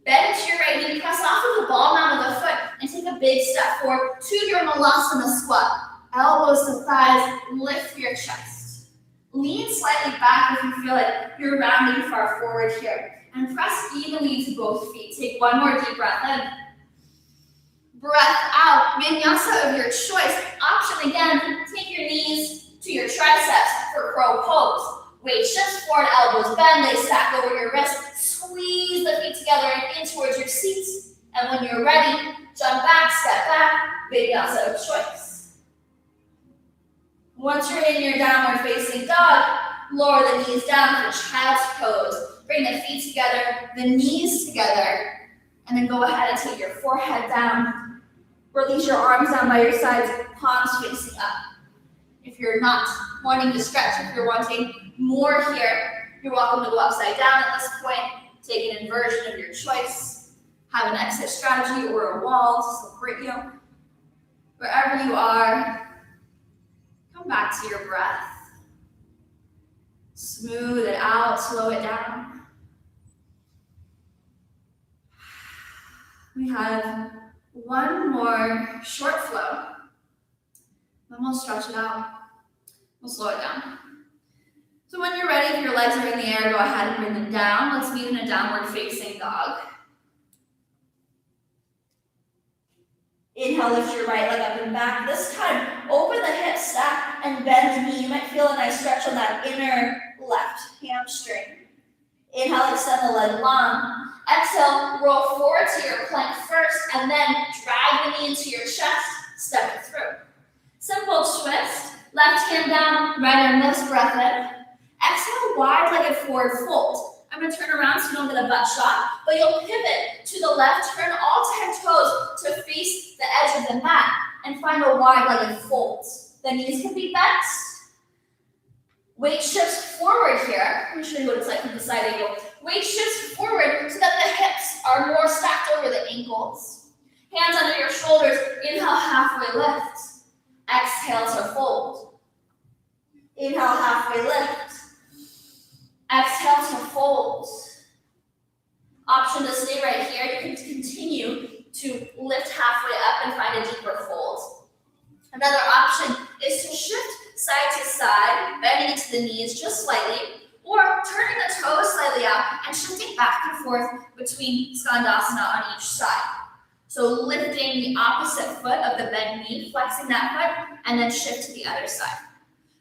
[SPEAKER 2] Bend to your right knee. Press off of the ball mount of the foot and take a big step forward to your malasana squat. Elbows to thighs. Lift your chest. Lean slightly back if you feel like you're rounding far forward here. And press evenly to both feet. Take one more deep breath in. Breath out. Vinyasa of your choice. Option again, take your knees to your triceps for crow pose. Weight shifts forward, elbows bend, they stack over your wrists. Squeeze the feet together and in towards your seats. And when you're ready, jump back, step back, vinyasa of choice. Once you're in your downward facing dog, lower the knees down for child's pose. Bring the feet together, the knees together, and then go ahead and take your forehead down. Release your arms down by your sides, palms facing up. If you're not wanting to stretch, if you're wanting more here, you're welcome to go upside down at this point. Take an inversion of your choice. Have an exit strategy or a wall to support you. Wherever you are, come back to your breath. Smooth it out, slow it down. We have one more short flow. Then we'll stretch it out. We'll slow it down. So when you're ready, if your legs are in the air, go ahead and bring them down. Let's meet in a downward facing dog. Inhale, lift your right leg up and back. This time, open the hip stack and bend the knee. You might feel a nice stretch on that inner left hamstring. Inhale, extend the leg long. Exhale, roll forward to your plank first, and then drag the knee into your chest, step it through. Simple twist. Left hand down, right arm lifts, breath in. Exhale, wide-legged forward fold. I'm going to turn around so you don't get a butt shot, but you'll pivot to the left, turn all 10 toes to face the edge of the mat, and find a wide-legged fold. The knees can be bent. Weight shifts forward here. Let me show you what it's like from the side angle. Weight shifts forward so that the hips are more stacked over the ankles. Hands under your shoulders. Inhale, halfway lift. Exhale to fold. Inhale, halfway lift. Exhale to fold. Option to stay right here. You can continue to lift halfway up and find a deeper fold. Another option is to shift side to side, bending into the knees just slightly, or turning the toes slightly out and shifting back and forth between skandasana on each side. So lifting the opposite foot of the bent knee, flexing that foot, and then shift to the other side.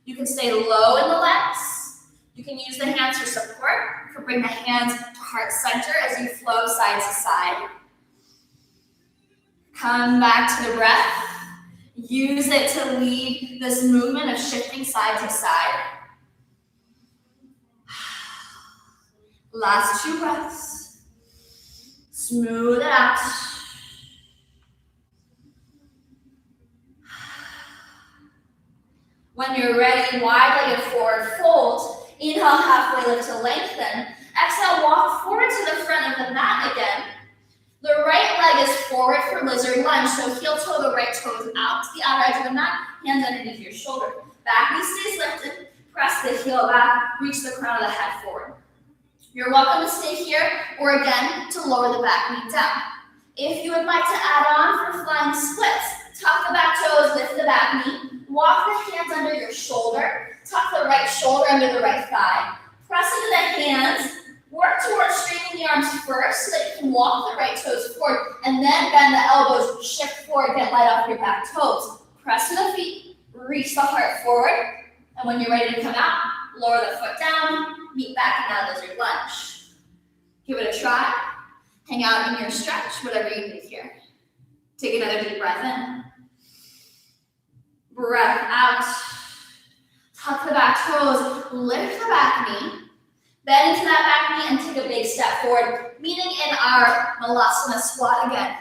[SPEAKER 2] You can stay low in the legs. You can use the hands for support. You can bring the hands to heart center as you flow side to side. Come back to the breath. Use it to lead this movement of shifting side to side. Last 2 breaths. Smooth it out. When you're ready, wide-legged forward fold. Inhale, halfway lift to lengthen. Exhale, walk forward to the front of the mat again. The lunge, so heel toe, the right toes out to the outer edge of the mat, hands underneath your shoulder. Back knee stays lifted, press the heel back, reach the crown of the head forward. You're welcome to stay here, or again, to lower the back knee down. If you would like to add on for flying splits, tuck the back toes, lift the back knee, walk the hands under your shoulder, tuck the right shoulder under the right thigh, press into the hands, work towards straightening the arms first so that you can walk the right toes forward, and then bend the elbows, shift forward, get light off your back toes. Press to the feet, reach the heart forward, and when you're ready to come out, lower the foot down, meet back and out as your lunge. Give it a try. Hang out in your stretch, whatever you need here. Take another deep breath in. Breath out. Tuck the back toes, lift the back knee, bend into that back knee and take a big step forward, meeting in our Malasana squat again.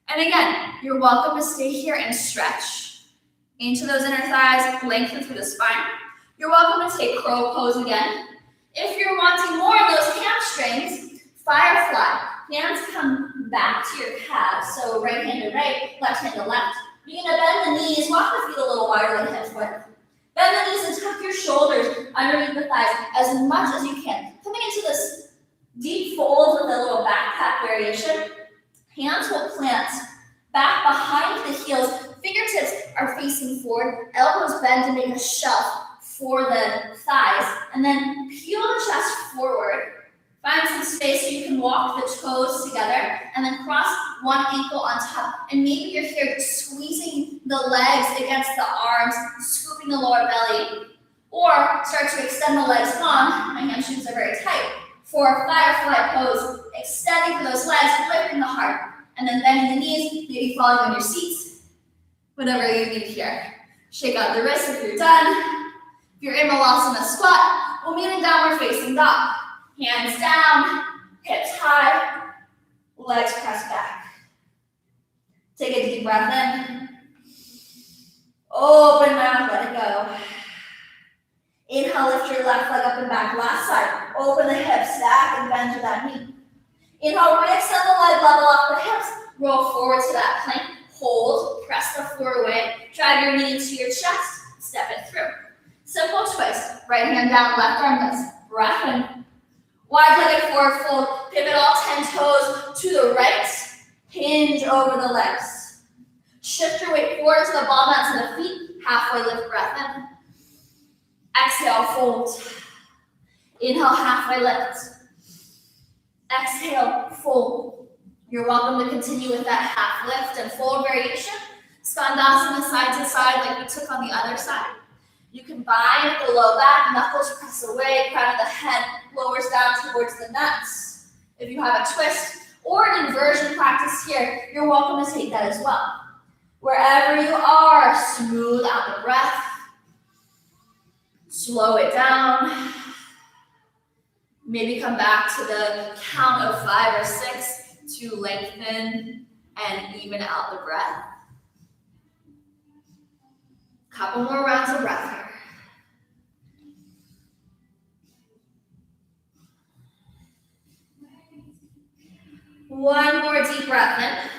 [SPEAKER 2] And again, you're welcome to stay here and stretch into those inner thighs, lengthen through the spine. You're welcome to take crow pose again. If you're wanting more of those hamstrings, firefly. Hands come back to your calves, so right hand to right, left hand to left. You're gonna bend the knees, walk the feet a little wider than hip width. Bend the knees and tuck your shoulders underneath the thighs as much as you can. Coming into this deep fold with a little back pat variation. Hands will plant back behind the heels. Fingertips are facing forward. Elbows bend to make a shelf for the thighs. And then peel the chest forward. Find some space so you can walk the toes together and then cross one ankle on top. And maybe you're here squeezing the legs against the arms, scooping the lower belly. Or start to extend the legs long. My hamstrings are very tight. For firefly pose, extending through those legs, lifting the heart. And then bending the knees, maybe falling on your seats. Whatever you need here. Shake out the wrists if you're done. If you're in Malasana squat, we'll meet in downward facing dog. Hands down, hips high, legs pressed back. Take a deep breath in. Open mouth, let it go. Inhale, lift your left leg up and back. Last side, open the hips, back and bend to that knee. Inhale, re-extend the leg, level off the hips. Roll forward to that plank. Hold, press the floor away. Drive your knee into your chest, step it through. Simple twist, right hand down, left arm lifts. Breath in. Wide-legged forward fold, pivot all 10 toes to the right, hinge over the legs. Shift your weight forward to the ball mat to the feet, halfway lift, breath in. Exhale, fold. Inhale, halfway lift. Exhale, fold. You're welcome to continue with that half lift and fold variation. Skandasana side to side like we took on the other side. You can bind the low back, knuckles press away, crown of the head lowers down towards the nuts. If you have a twist or an inversion practice here, you're welcome to take that as well. Wherever you are, smooth out the breath. Slow it down. Maybe come back to the count of 5 or 6 to lengthen and even out the breath. Couple more rounds of breath here. One more deep breath in.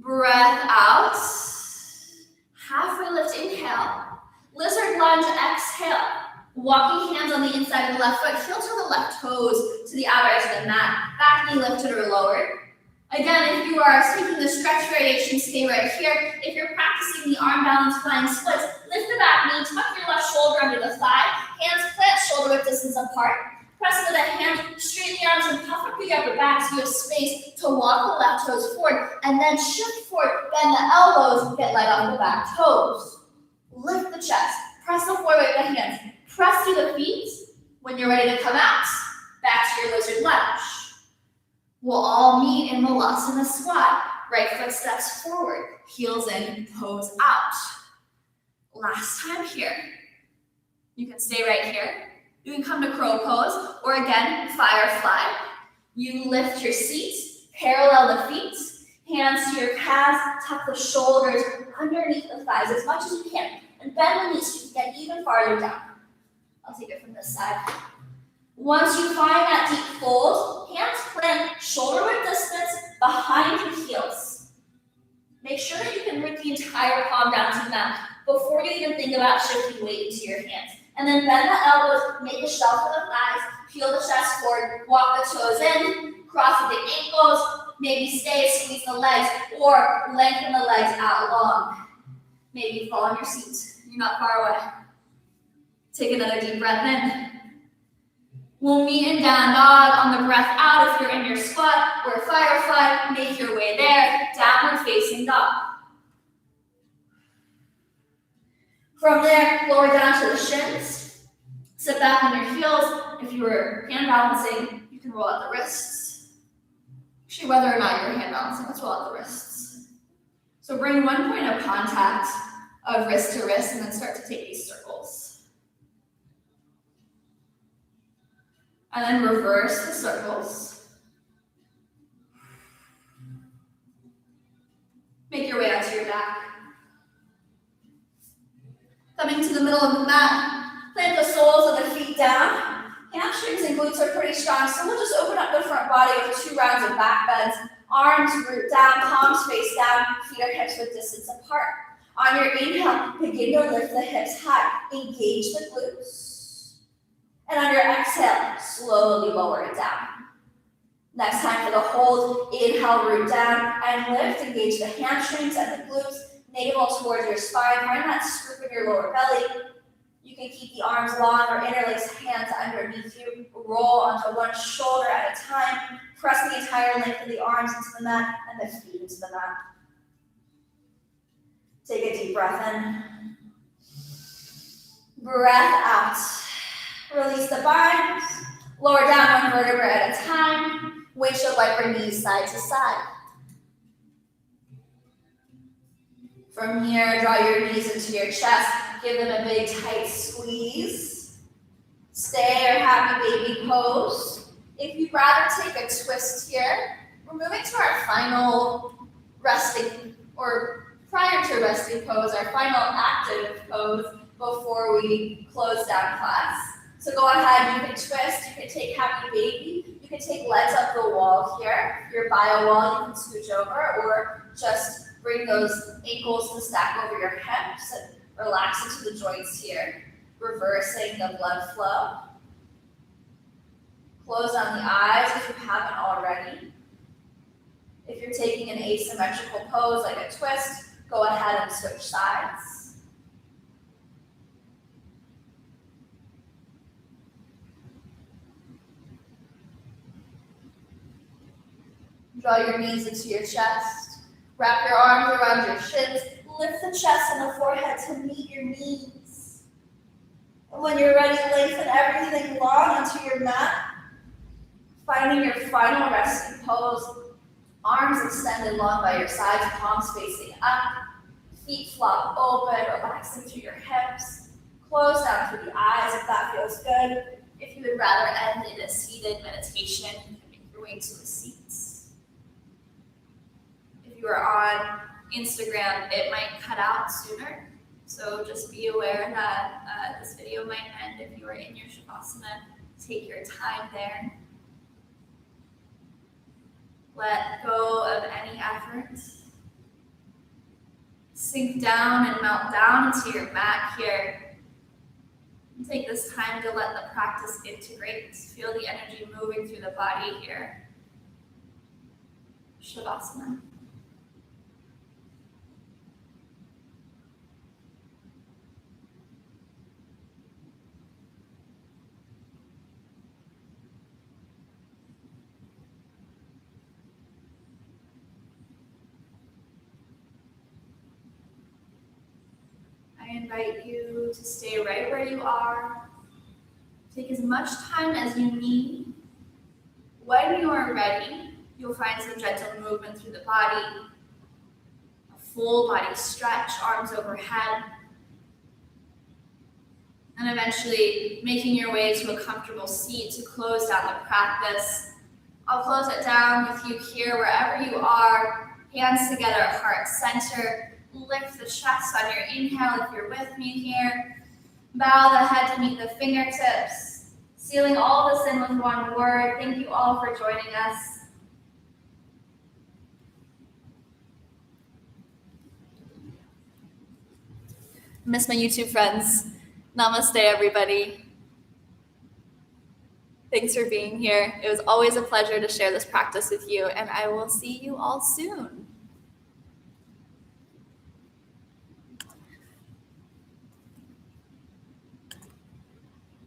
[SPEAKER 2] Breath out. Halfway lift, inhale. Lizard lunge, exhale. Walking hands on the inside of the left foot, heel to the left toes to the outer edge of the mat. Back knee lifted or lowered. Again, if you are taking the stretch variation, stay right here. If you're practicing the arm balance flying splits, lift the back knee, tuck your left shoulder under the thigh, hands plant shoulder width distance apart. Press into the hand, straighten the arms and puff up the upper back so you have space to walk the left toes forward, and then shift forward, bend the elbows, get light off the back toes. Lift the chest, press the floor with the hands, press through the feet. When you're ready to come out, back to your lizard lunge. We'll all meet in Malasana squat. Right foot steps forward, heels in, toes out. Last time here. You can stay right here. You can come to crow pose, or again, firefly. You lift your seat, parallel the feet, hands to your calves, tuck the shoulders underneath the thighs as much as you can, and bend the knees so you can get even farther down. I'll take it from this side. Once you find that deep fold, hands plant shoulder width distance behind your heels. can think about shifting weight into your hands. And then bend the elbows, make a shelf for the thighs, peel the chest forward, walk the toes in, cross the ankles, maybe stay, squeeze the legs, or lengthen the legs out long. Maybe fall on your seat. You're not far away. Take another deep breath in. We'll meet in down dog on the breath out. If you're in your squat or firefly, make your way there. Downward facing dog. From there, lower down to the shins. Sit back on your heels. If you were hand balancing, you can roll out the wrists. Actually, whether or not you're hand balancing, let's roll out the wrists. So bring 1 point of contact of wrist to wrist and then start to take these circles. And then reverse the circles. Make your way out to your back. Coming to the middle of the mat, plant the soles of the feet down. Hamstrings and glutes are pretty strong, so we'll just open up the front body with 2 rounds of back bends. Arms root down, palms face down, feet or hips width distance apart. On your inhale, begin to lift the hips high. Engage the glutes. And on your exhale, slowly lower it down. Next time for the hold, inhale, root down and lift. Engage the hamstrings and the glutes. Navel towards your spine. Find that scoop in your lower belly. You can keep the arms long or interlace hands underneath you. Roll onto one shoulder at a time. Press the entire length of the arms into the mat and the feet into the mat. Take a deep breath in. Breath out. Release the bind. Lower down 1 vertebra at a time. Windshield wiper knees side to side. From here, draw your knees into your chest. Give them a big tight squeeze. Stay or happy baby pose. If you'd rather take a twist here, we're moving to our final resting, or prior to resting pose, our final active pose before we close down class. So go ahead, you can twist, you can take happy baby, you can take legs up the wall here. If you're by a wall, you can scooch over, or just bring those ankles to stack over your hips and relax into the joints here, reversing the blood flow. Close on the eyes if you haven't already. If you're taking an asymmetrical pose like a twist, go ahead and switch sides. Draw your knees into your chest. Wrap your arms around your shins. Lift the chest and the forehead to meet your knees. And when you're ready, lengthen everything long onto your mat. Finding your final resting pose. Arms extended long by your sides, palms facing up. Feet flop open, relaxing through your hips. Close down through the eyes if that feels good. If you would rather end in a seated meditation, you can make your way to a seat. If you are on Instagram, it might cut out sooner. So just be aware that this video might end if you are in your Shavasana. Take your time there. Let go of any effort. Sink down and melt down into your mat here. And take this time to let the practice integrate. Feel the energy moving through the body here. Shavasana. I invite you to stay right where you are. Take as much time as you need. When you are ready, you'll find some gentle movement through the body. A full body stretch, arms overhead. And eventually making your way to a comfortable seat to close down the practice. I'll close it down with you here, wherever you are. Hands together, heart center. Lift the chest on your inhale if you're with me here. Bow the head to meet the fingertips. Sealing all this in with one word. Thank you all for joining us.
[SPEAKER 1] Miss my YouTube friends. Namaste, everybody. Thanks for being here. It was always a pleasure to share this practice with you, and I will see you all soon.